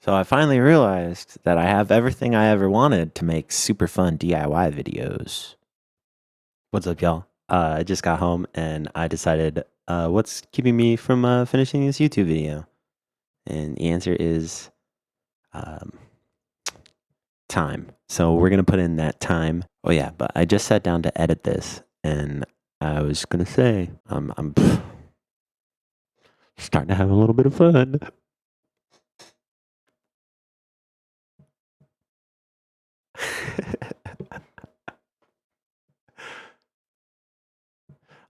So I finally realized that I have everything I ever wanted to make super fun DIY videos. What's up, y'all? I just got home and I decided what's keeping me from finishing this YouTube video? And the answer is um, time. So we're going to put in that time. Oh, yeah, but I just sat down to edit this and I was going to say, I'm starting to have a little bit of fun.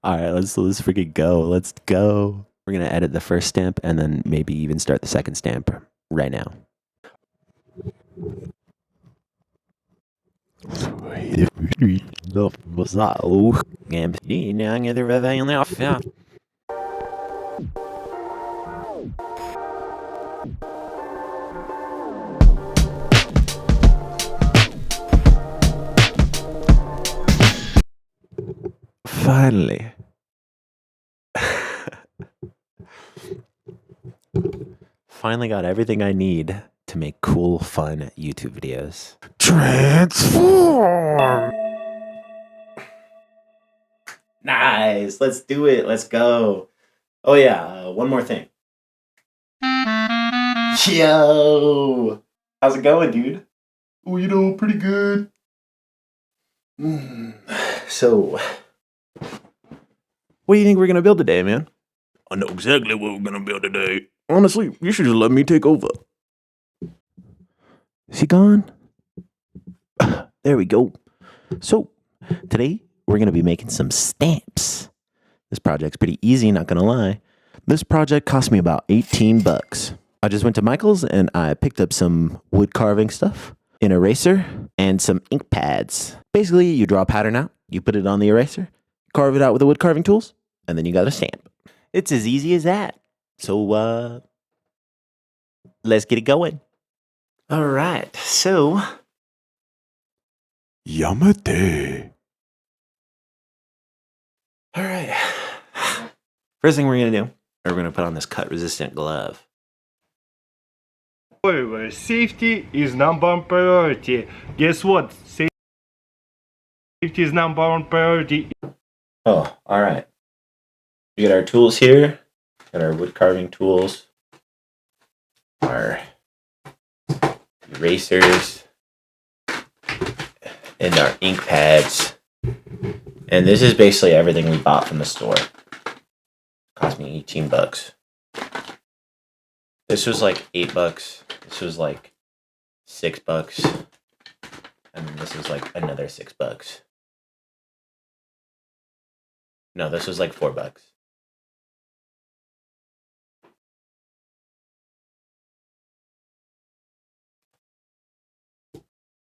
All right, let's freaking go. Let's go. We're gonna edit the first stamp and then maybe even start the second stamp right now. Finally. Finally got everything I need to make cool, fun YouTube videos. Transform! Nice. Let's do it. Let's go. Oh, yeah. One more thing. Yo! How's it going, dude? Oh, pretty good. So, what do you think we're going to build today, man? I know exactly what we're gonna build today. Honestly, you should just let me take over. Is he gone? There we go. So, today we're going to be making some stamps. This project's pretty easy, not going to lie. This project cost me about 18 bucks. I just went to Michael's and I picked up some wood carving stuff, an eraser, and some ink pads. Basically, you draw a pattern out, you put it on the eraser, carve it out with the wood carving tools, and then you got a stamp. It's as easy as that. So, let's get it going. All right, so Yamate. all right. First thing we're gonna do, we're gonna put on this cut-resistant glove. However, safety is number one priority. Guess what? Safety is number one priority. Oh, all right. We got our tools here. Got our wood carving tools, our erasers, and our ink pads. And this is basically everything we bought from the store. Cost me 18 bucks. This was like 8 bucks. This was like 6 bucks. And then this was like another 6 bucks. No, this was like 4 bucks.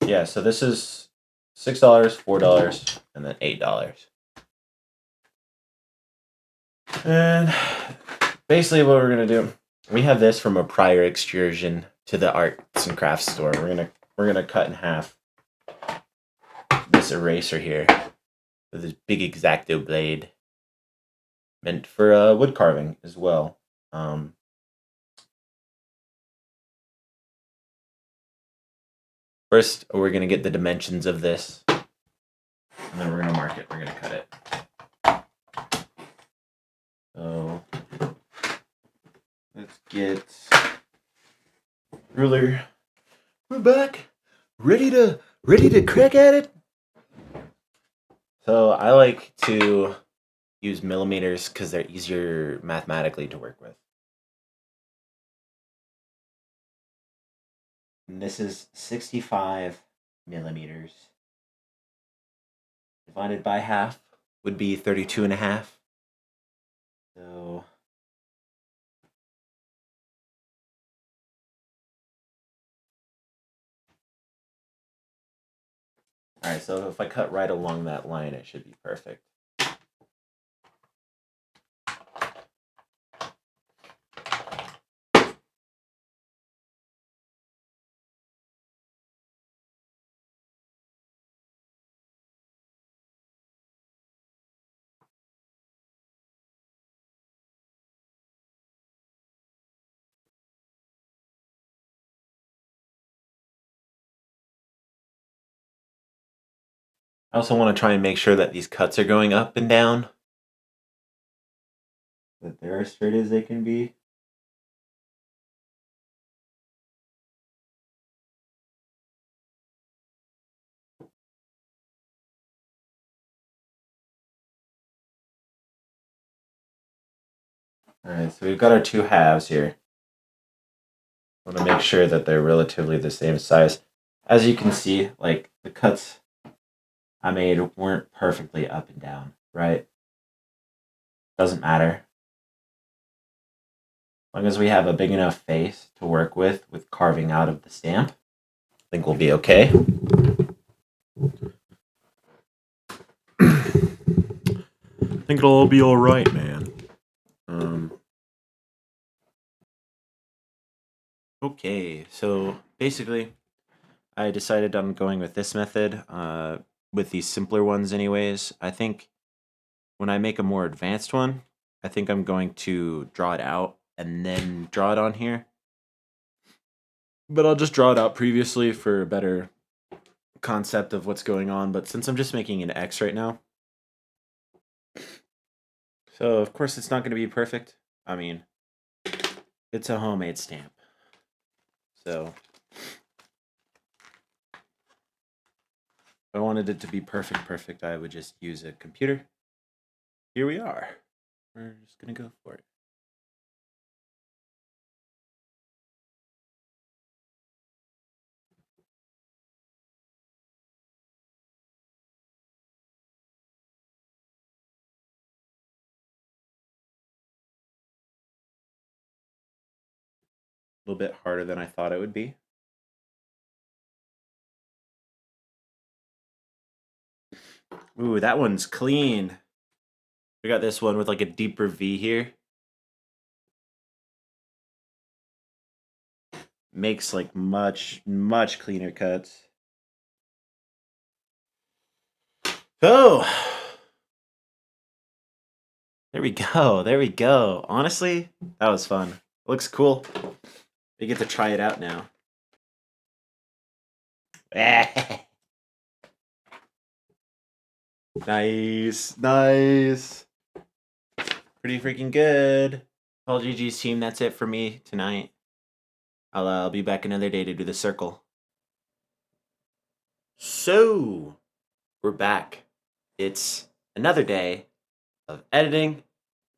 Yeah, so this is $6, $4, and then $8. And basically what we're gonna do, we have this from a prior excursion to the arts and crafts store. We're gonna cut in half this eraser here with this big X-Acto blade meant for wood carving as well. First, we're gonna get the dimensions of this, and then we're gonna mark it. We're gonna cut it. So let's get ruler. We're back, ready to crack at it. So I like to use millimeters because they're easier mathematically to work with. And this is 65 millimeters. Divided by half would be 32 and a half. So all right, so if I cut right along that line, it should be perfect. I also want to try and make sure that these cuts are going up and down, that they're as straight as they can be. Alright, so we've got our two halves here. I want to make sure that they're relatively the same size. As you can see, like, the cuts I made weren't perfectly up and down, right? Doesn't matter. As long as we have a big enough face to work with carving out of the stamp, I think we'll be okay. I think it'll all be alright, man. Okay, so basically, I decided on going with this method, with these simpler ones anyways. I think when I make a more advanced one, I think I'm going to draw it out and then draw it on here. But I'll just draw it out previously for a better concept of what's going on. But since I'm just making an X right now, so of course it's not going to be perfect. I mean, it's a homemade stamp. So if I wanted it to be perfect, I would just use a computer. Here we are. We're just going to go for it. A little bit harder than I thought it would be. Ooh, that one's clean. We got this one with like a deeper V here. Makes like much cleaner cuts. Oh! There we go, there we go. Honestly, that was fun. Looks cool. We get to try it out now. Nice, nice. Pretty freaking good. Well, GG's team, that's it for me tonight. I'll be back another day to do the circle. So, we're back. It's another day of editing,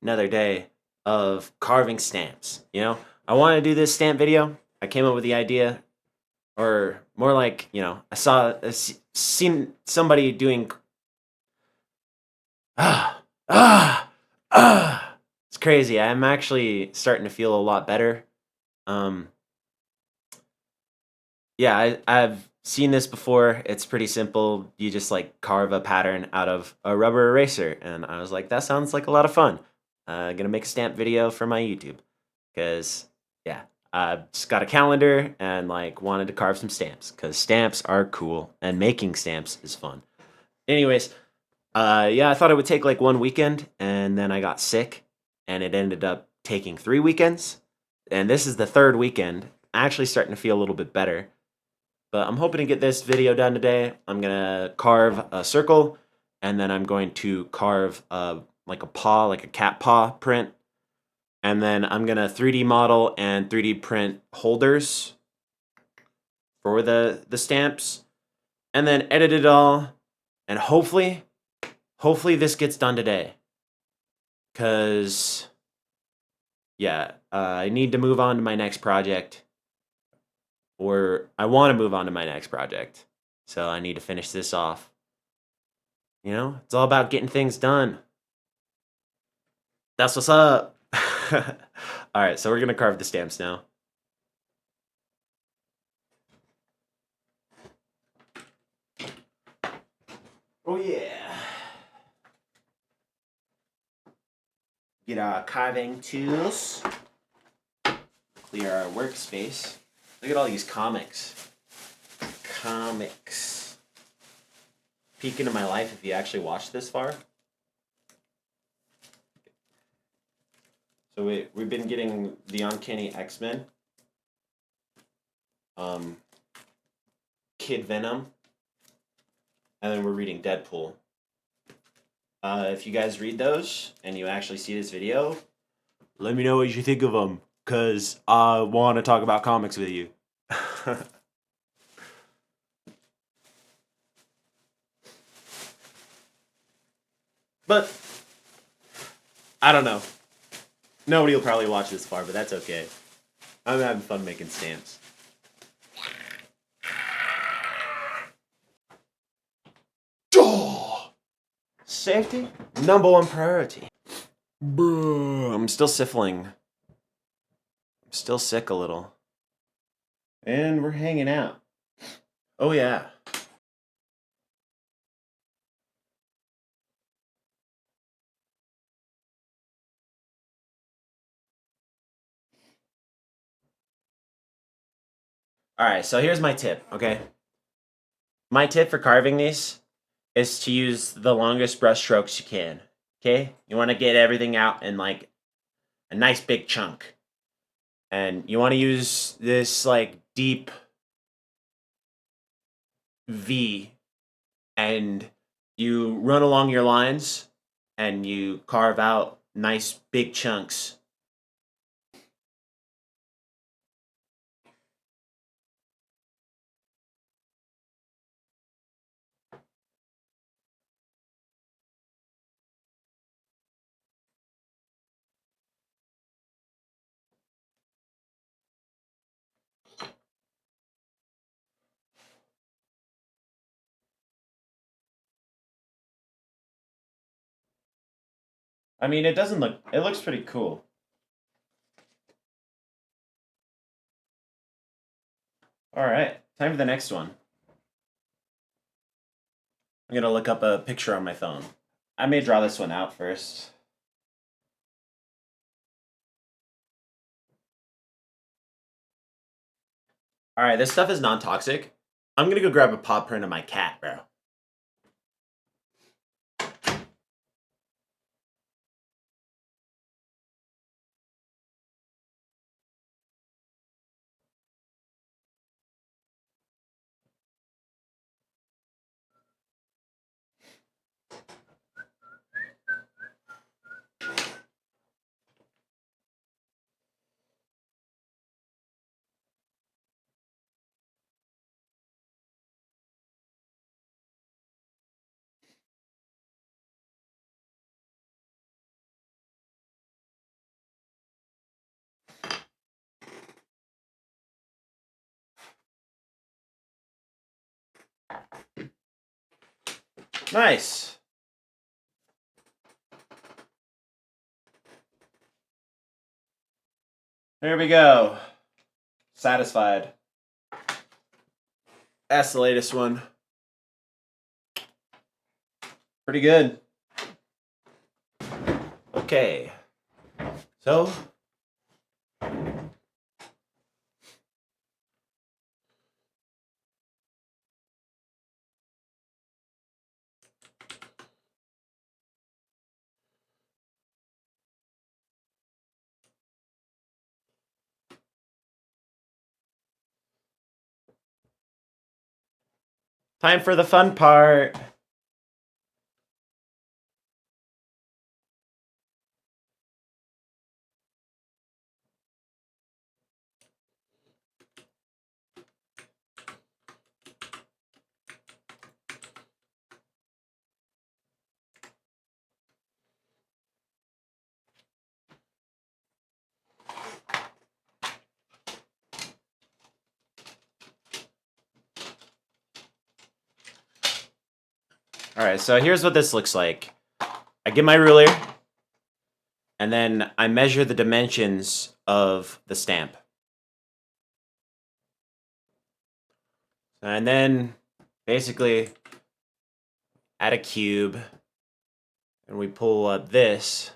another day of carving stamps. You know, I wanted to do this stamp video. I came up with the idea, or more like, you know, seen somebody doing. It's crazy. I'm actually starting to feel a lot better. Yeah, I've seen this before. It's pretty simple. You just like carve a pattern out of a rubber eraser, and I was like, that sounds like a lot of fun. Gonna make a stamp video for my YouTube, because yeah, I just got a calendar and like wanted to carve some stamps because stamps are cool and making stamps is fun. Anyways, yeah, I thought it would take like one weekend, and then I got sick, and it ended up taking 3 weekends, and this is the third weekend. Actually, starting to feel a little bit better. But I'm hoping to get this video done today. I'm gonna carve a circle, and then I'm going to carve like a paw, like a cat paw print. And then I'm gonna 3D model and 3D print holders for the stamps, and then edit it all. And hopefully this gets done today. Cause yeah, I need to move on to my next project. Or I want to move on to my next project. So I need to finish this off. You know, it's all about getting things done. That's what's up. All right, so we're going to carve the stamps now. Oh, yeah. Get our carving tools. Clear our workspace. Look at all these comics. Comics. Peek into my life if you actually watched this far. So we've been getting the Uncanny X-Men. Kid Venom. and then we're reading Deadpool. If you guys read those and you actually see this video, let me know what you think of them, because I want to talk about comics with you. But I don't know. Nobody will probably watch this far, but that's okay. I'm having fun making stamps. Safety, number one priority. I'm still sniffling. I'm still sick a little. And we're hanging out. Oh yeah. Alright, so here's my tip, okay? My tip for carving these is to use the longest brush strokes you can. Okay? You want to get everything out in like a nice big chunk. And you want to use this like deep V, and you run along your lines and you carve out nice big chunks. I mean, it looks pretty cool. All right, time for the next one. I'm gonna look up a picture on my phone. I may draw this one out first. All right, this stuff is non-toxic. I'm gonna go grab a paw print of my cat, bro. Nice. There we go. Satisfied. That's the latest one. Pretty good. Okay. So, time for the fun part. All right, so here's what this looks like. I get my ruler, and then I measure the dimensions of the stamp. And then, basically, add a cube, and we pull up this.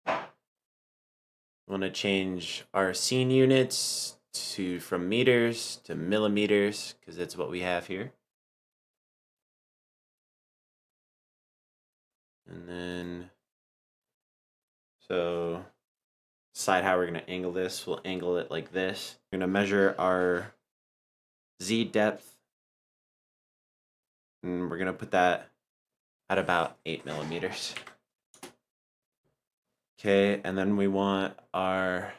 I want to change our scene units from meters to millimeters, because that's what we have here. And then, so decide how we're going to angle this. We'll angle it like this. We're going to measure our Z depth And we're going to put that at about 8 millimeters. Okay, and then we want our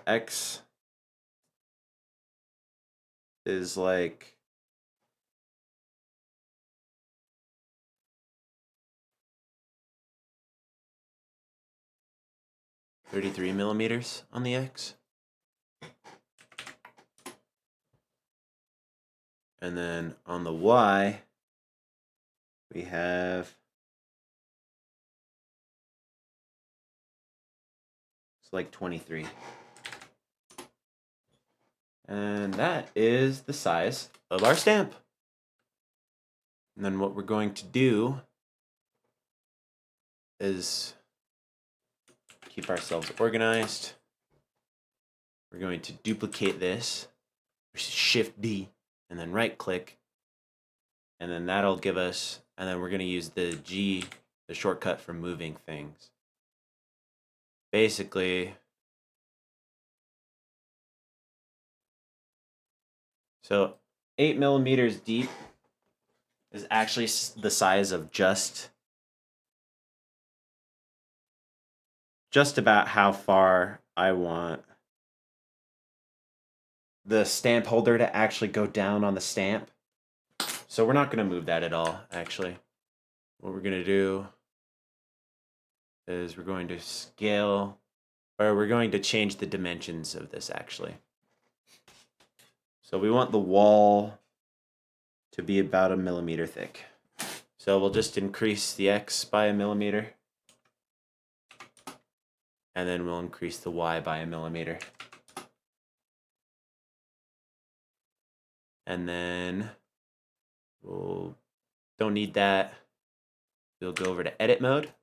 X is like 33 millimeters on the X. And then on the Y, we have it's like 23. And that is the size of our stamp. And then what we're going to do is keep ourselves organized. We're going to duplicate this, Shift D, and then right click. And then that'll give us, and then we're going to use the G, the shortcut for moving things. Basically, so 8 millimeters deep is actually the size of just about how far I want the stamp holder to actually go down on the stamp. So we're not going to move that at all, actually. What we're going to do is we're going to scale, or we're going to change the dimensions of this, actually. So we want the wall to be about 1 millimeter thick. So we'll just increase the X by 1 millimeter. And then we'll increase the Y by 1 millimeter. And then we'll don't need that. We'll go over to edit mode.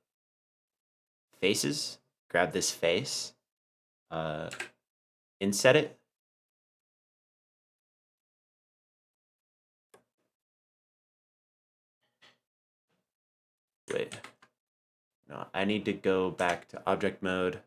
Faces. Grab this face. Inset it. Wait. No, I need to go back to object mode.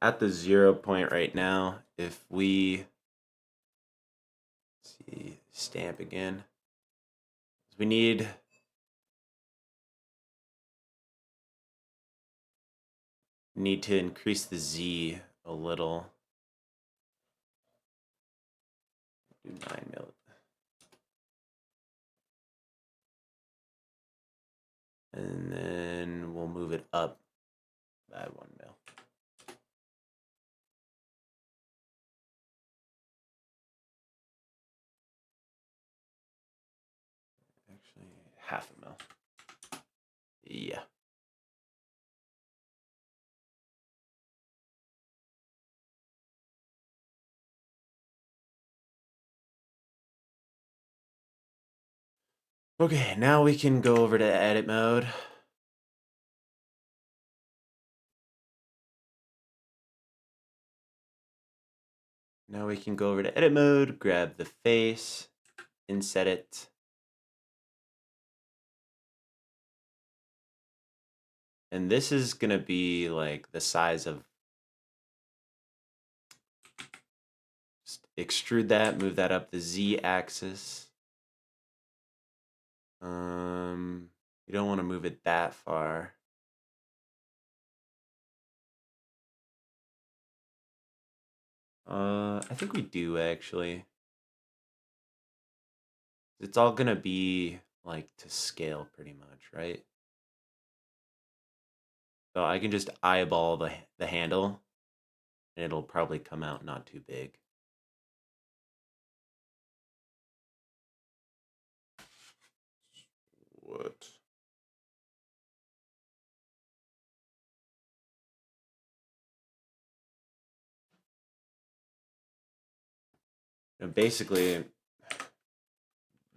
At the 0 point right now, if we see stamp again, we need to increase the Z a little. Do 9 mil. And then we'll move it up by 1 mil. Actually, 0.5 mil. Yeah. Okay, now we can go over to edit mode. Now we can go over to edit mode, grab the face, inset it. And this is going to be like the size of, just extrude that, move that up the Z axis. You don't want to move it that far. I think we do actually. It's all gonna be like to scale pretty much, right? So I can just eyeball the handle and it'll probably come out not too big. What? And basically,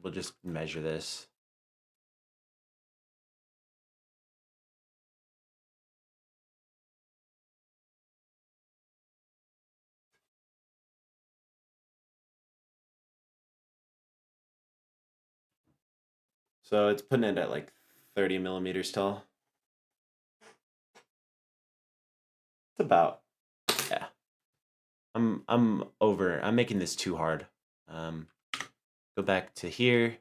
we'll just measure this. So it's putting it at like 30 millimeters tall. It's about, yeah. I'm making this too hard. Go back to here.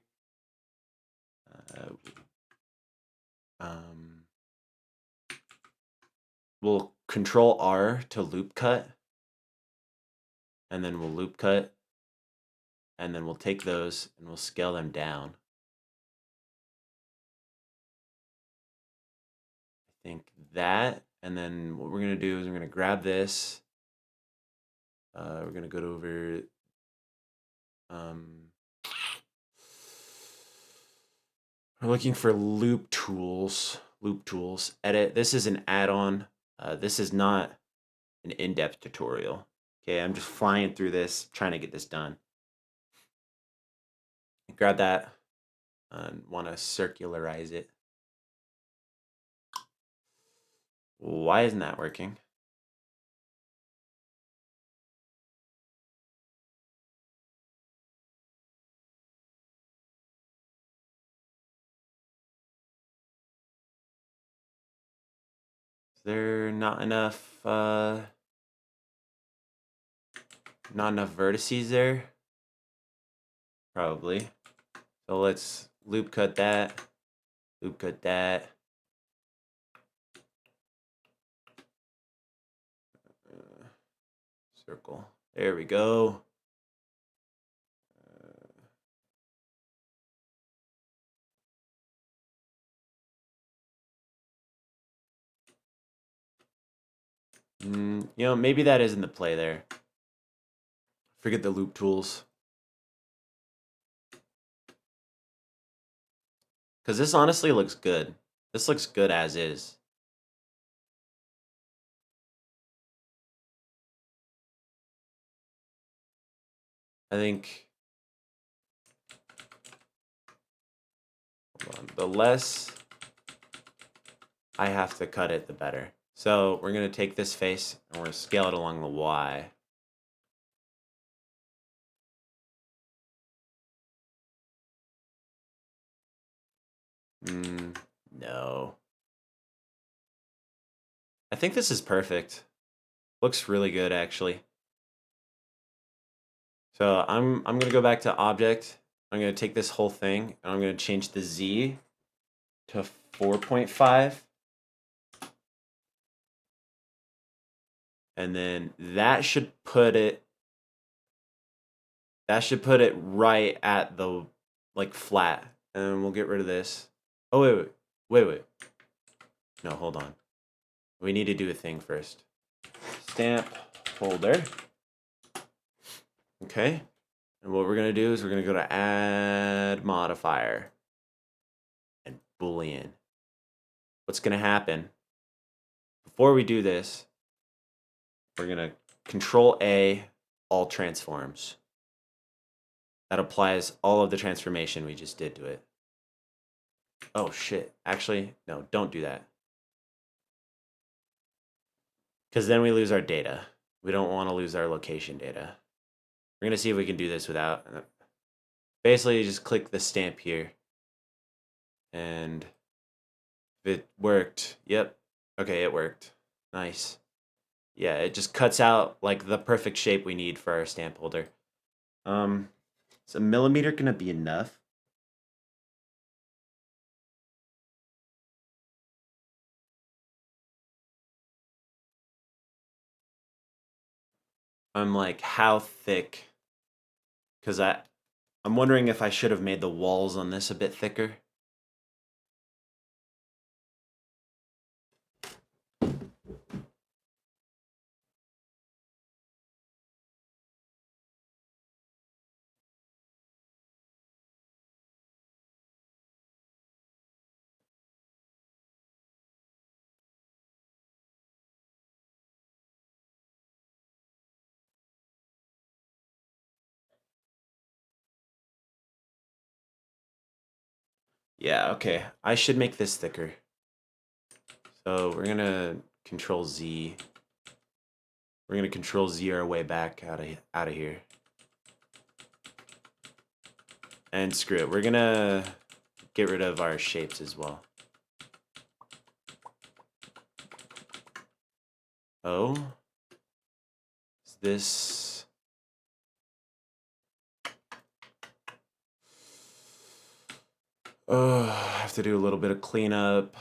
We'll control R to loop cut. And then we'll loop cut. And then we'll take those and we'll scale them down. I think that, and then what we're gonna do is we're gonna grab this. We're gonna go over. We're looking for loop tools. Loop tools. Edit. This is an add-on. This is not an in-depth tutorial. Okay, I'm just flying through this, trying to get this done. Grab that and want to circularize it. Why isn't that working? Is there not enough vertices there? Probably. So let's loop cut that. Loop cut that. Circle. There we go. You know, maybe that isn't the play there. Forget the loop tools. Because this honestly looks good. This looks good as is. I think the less I have to cut it, the better. So we're going to take this face and we're going to scale it along the Y. No. I think this is perfect. Looks really good, actually. So I'm going to go back to object. I'm going to take this whole thing and I'm going to change the Z to 4.5. And then that should put it right at the like flat. And then we'll get rid of this. Oh wait. No, hold on. We need to do a thing first. Stamp holder. Okay. And what we're gonna do is we're gonna go to add modifier and Boolean. What's gonna happen before we do this? We're gonna Control A, all transforms. That applies all of the transformation we just did to it. Oh shit, actually, no, don't do that. Because then we lose our data. We don't want to lose our location data. We're gonna see if we can do this without. Basically, you just click the stamp here. And if it worked, yep. Okay, it worked. Nice. Yeah, it just cuts out like the perfect shape we need for our stamp holder. Is a millimeter gonna be enough? I'm like, how thick? Because I'm wondering if I should have made the walls on this a bit thicker. Yeah, okay. I should make this thicker. So we're gonna Control Z. We're gonna Control Z our way back out of here. And screw it. We're gonna get rid of our shapes as well. Oh, is this? Oh, I have to do a little bit of cleanup.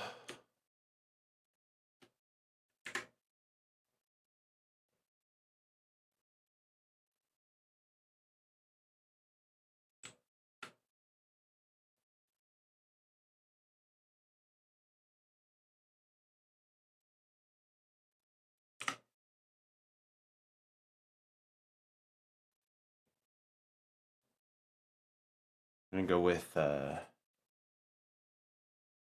I'm gonna go with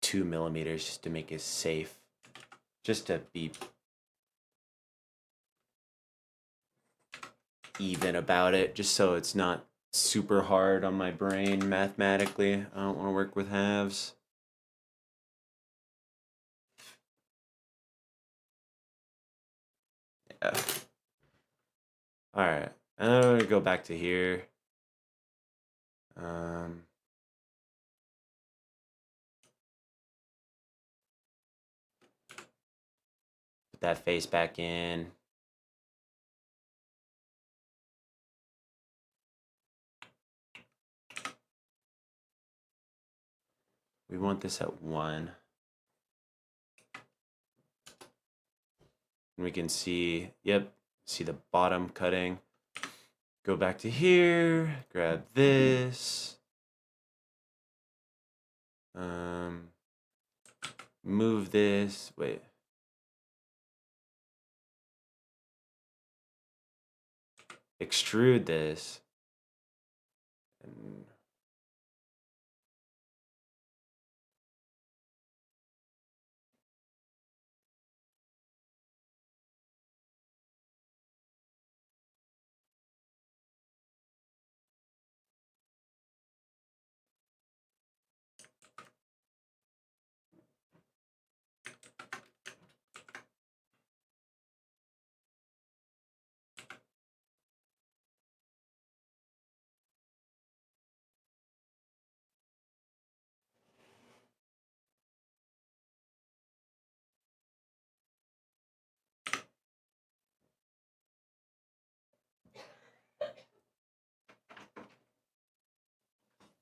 2 millimeters just to make it safe, just to be even about it, just so it's not super hard on my brain mathematically. I don't want to work with halves. Yeah. All right, and then I'm gonna go back to here. Put that face back in. We want this at 1. And we can see, yep, see the bottom cutting. Go back to here, grab this. Move this, wait. Extrude this. And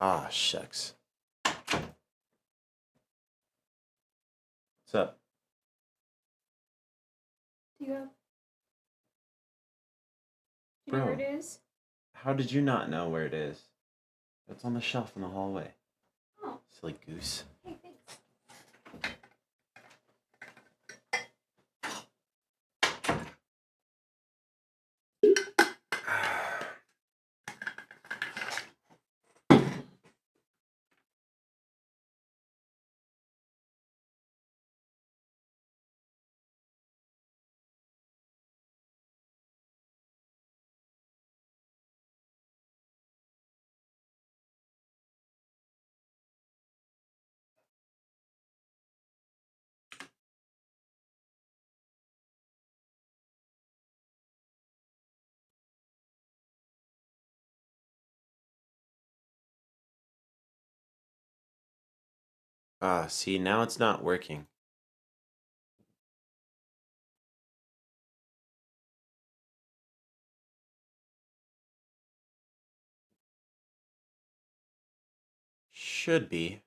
ah, shucks. What's up? Do you know where it is? How did you not know where it is? It's on the shelf in the hallway. Oh. Silly goose. Hey, thanks. Ah, see, now it's not working. Should be.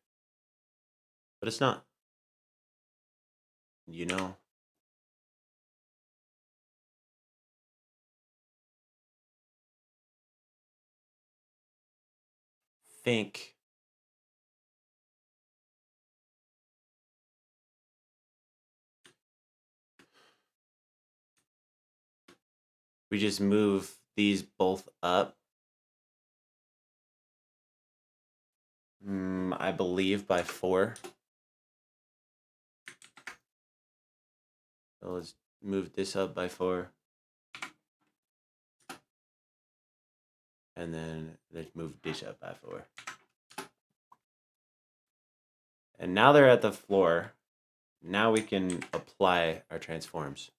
But it's not. You know? Think. We just move these both up. I believe by 4. So let's move this up by 4. And then let's move this up by 4. And now they're at the floor. Now we can apply our transforms.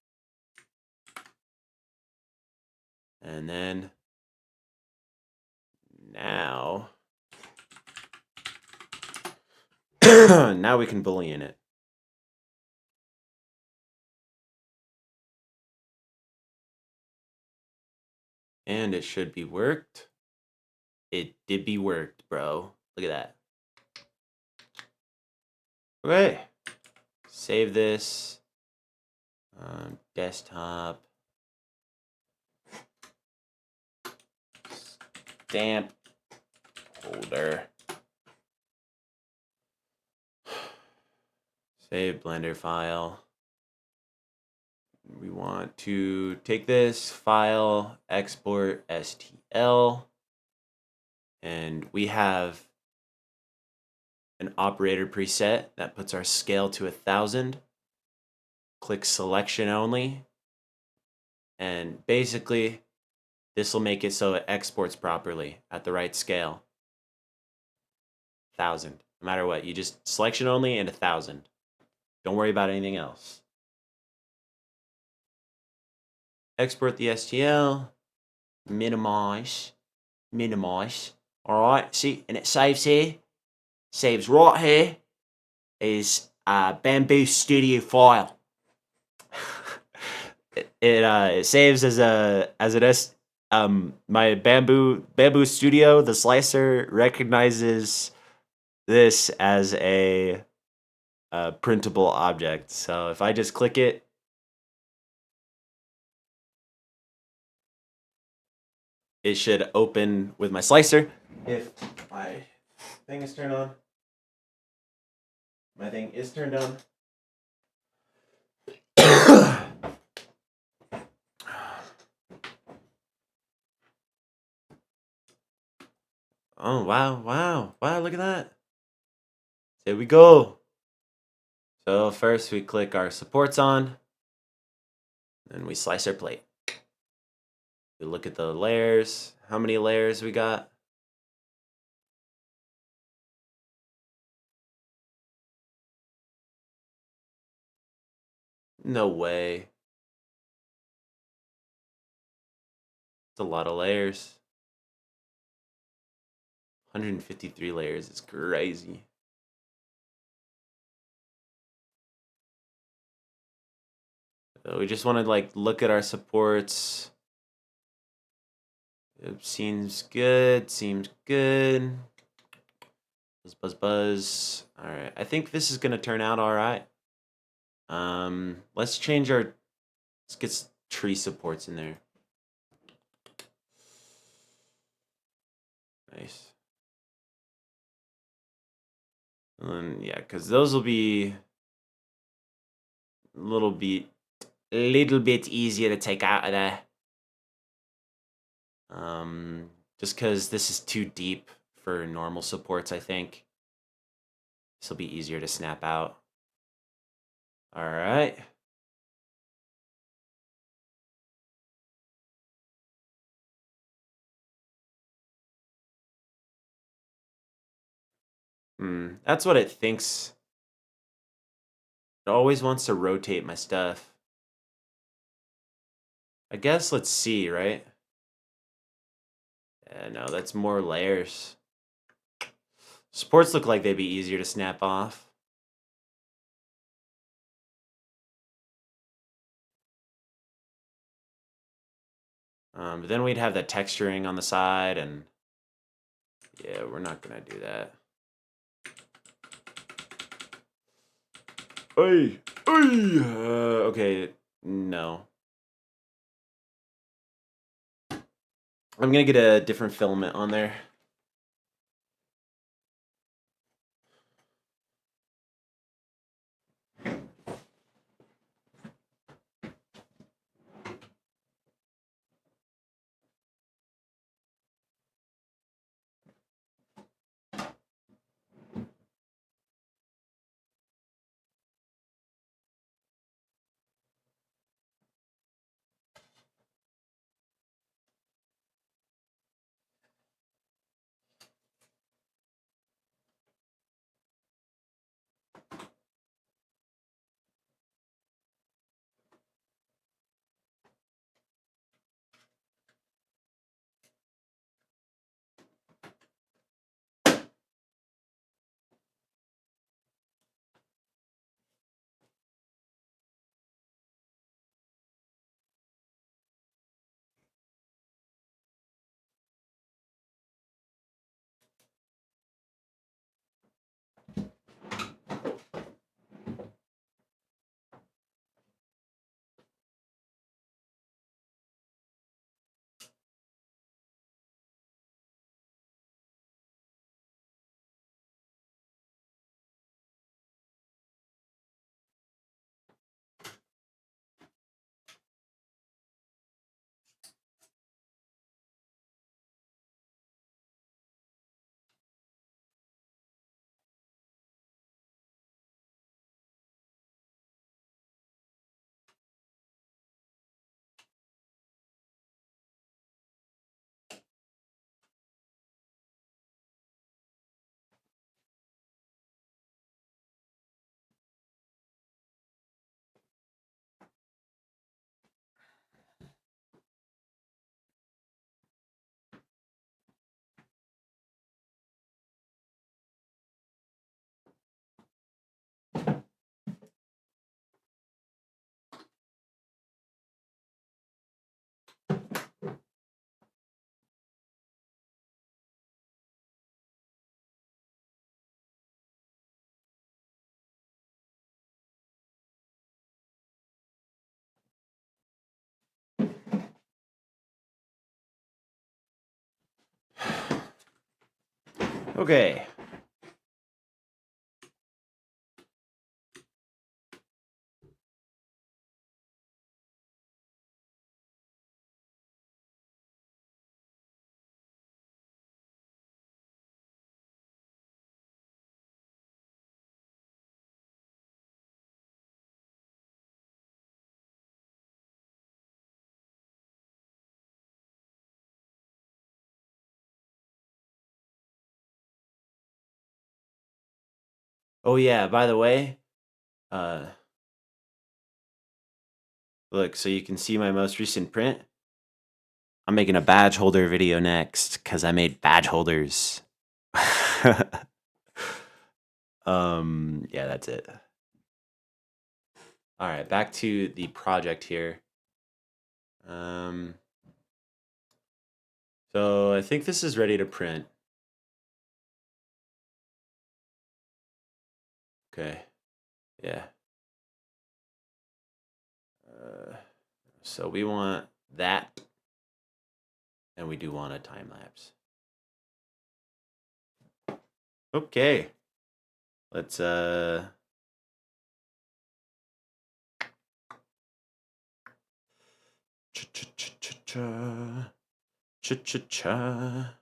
And then now now we can boolean it. And it should be worked. It did be worked, bro. Look at that. Okay. Save this. Desktop. Stamp holder. Save Blender file. We want to take this file, export STL, and we have an operator preset that puts our scale to 1,000. Click selection only, and basically this will make it so it exports properly at the right scale. 1,000, no matter what. You just selection only and 1,000. Don't worry about anything else. Export the STL, minimize. All right, see, and it saves here. Saves right here is a Bamboo Studio file. It saves as my Bamboo Studio. The slicer recognizes this as a printable object. So if I just click it, it should open with my slicer. If my thing is turned on, my thing is turned on. Oh, wow, look at that. Here we go. So first we click our supports on, and we slice our plate. We look at the layers, how many layers we got. No way. It's a lot of layers. 153 layers is crazy. So we just want to like look at our supports. It seems good. Buzz. All right, I think this is gonna turn out all right. Let's get tree supports in there. Nice. And yeah, because those will be a little bit easier to take out of there. Just because this is too deep for normal supports, I think. This will be easier to snap out. All right. That's what it thinks. It always wants to rotate my stuff. I guess let's see, right? Yeah, no, that's more layers. Supports look like they'd be easier to snap off. But then we'd have the texturing on the side, and yeah, we're not gonna do that. Okay, no. I'm gonna get a different filament on there. Okay. Oh yeah, by the way, uh look, so you can see my most recent print. I'm making a badge holder video next cuz I made badge holders. Yeah, that's it. All right, back to the project here. So I think this is ready to print. Okay. Yeah. So we want that, and we do want a time lapse. Okay. Let's cha-cha-cha-cha-cha. Cha-cha-cha.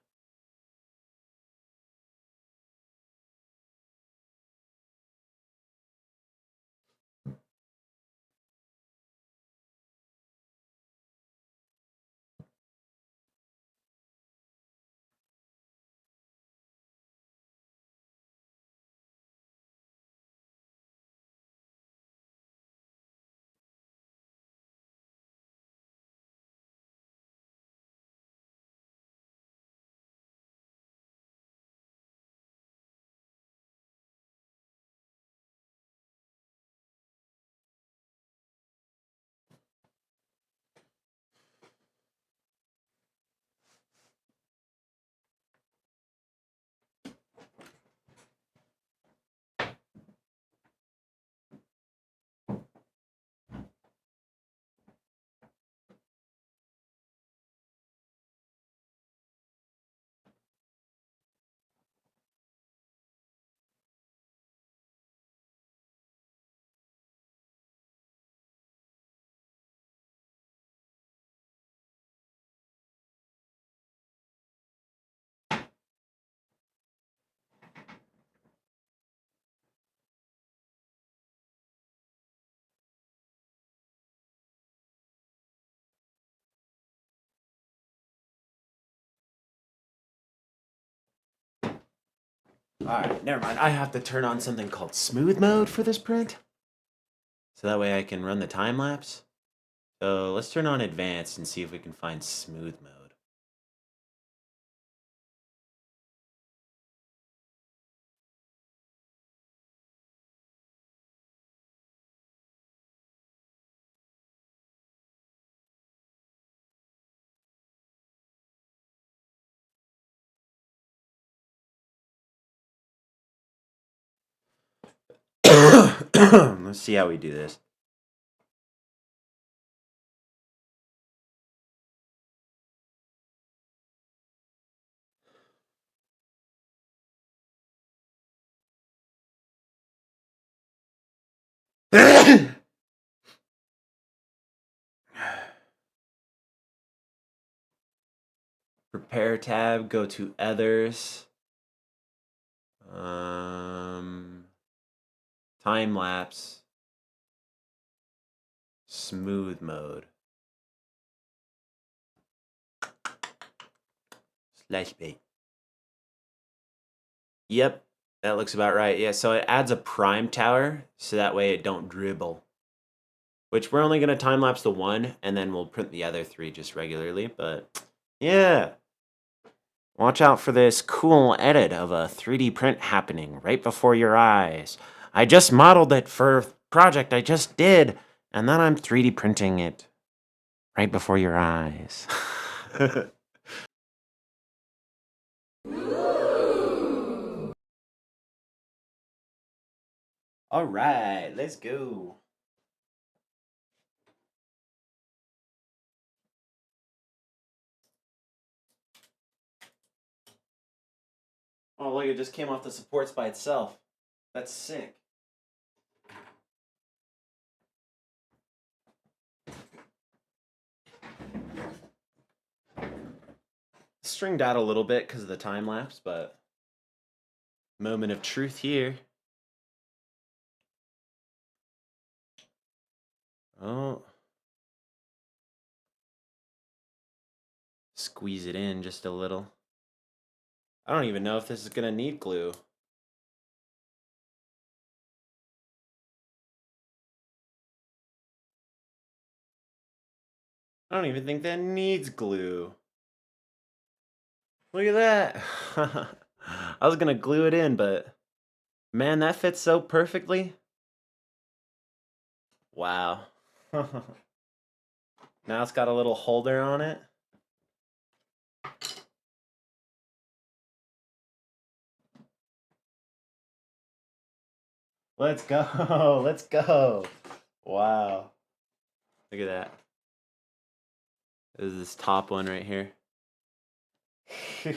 All right, never mind. I have to turn on something called smooth mode for this print. So that way I can run the time lapse. So let's turn on advanced and see if we can find smooth mode. Let's see how we do this. Prepare tab, go to others. Time lapse. Smooth mode. Slash bait. Yep, that looks about right. Yeah, so it adds a prime tower so that way it don't dribble. Which we're only going to time lapse the one and then we'll print the other three just regularly. But yeah, watch out for this cool edit of a 3D print happening right before your eyes. I just modeled it for a project I just did, and then I'm 3D printing it right before your eyes. All right, let's go. Oh, look, it just came off the supports by itself. That's sick. Stringed out a little bit because of the time lapse, but moment of truth here. Oh. Squeeze it in just a little. I don't even know if this is going to need glue. I don't even think that needs glue. Look at that. I was going to glue it in, but man, that fits so perfectly. Wow. Now it's got a little holder on it. Let's go. Let's go. Wow. Look at that. This is this top one right here. Just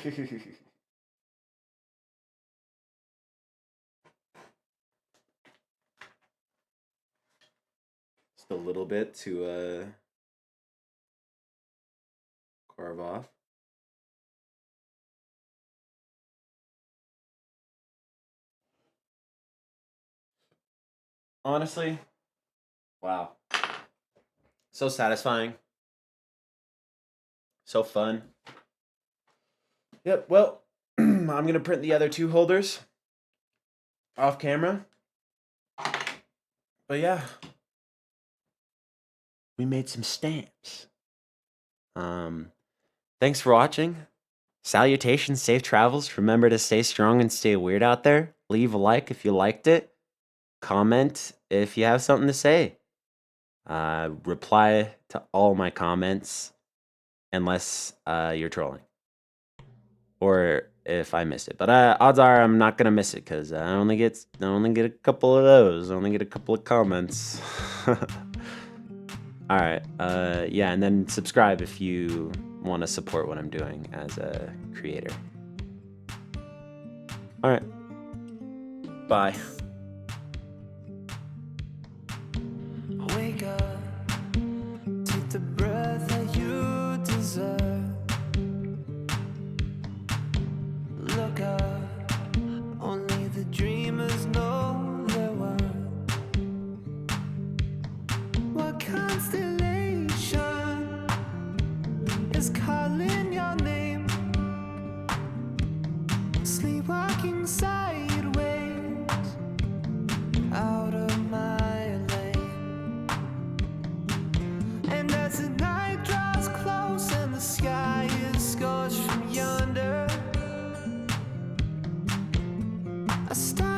a little bit to carve off. Honestly, wow. So satisfying. So fun. Yep, well, I'm going to print the other two holders off camera. But yeah, we made some stamps. Thanks for watching. Salutations, safe travels. Remember to stay strong and stay weird out there. Leave a like if you liked it. Comment if you have something to say. Reply to all my comments unless you're trolling. Or if I missed it. But odds are I'm not gonna miss it because I only get a couple of those. I only get a couple of comments. Alright, yeah, and then subscribe if you want to support what I'm doing as a creator. Alright. Bye. Wake up, take the breath that you deserve. Look up, only the dreamers know their worth. What constellation is calling your name? Sleepwalking sideways out of my lane. And as the night draws close and the sky is scorched from yonder, I start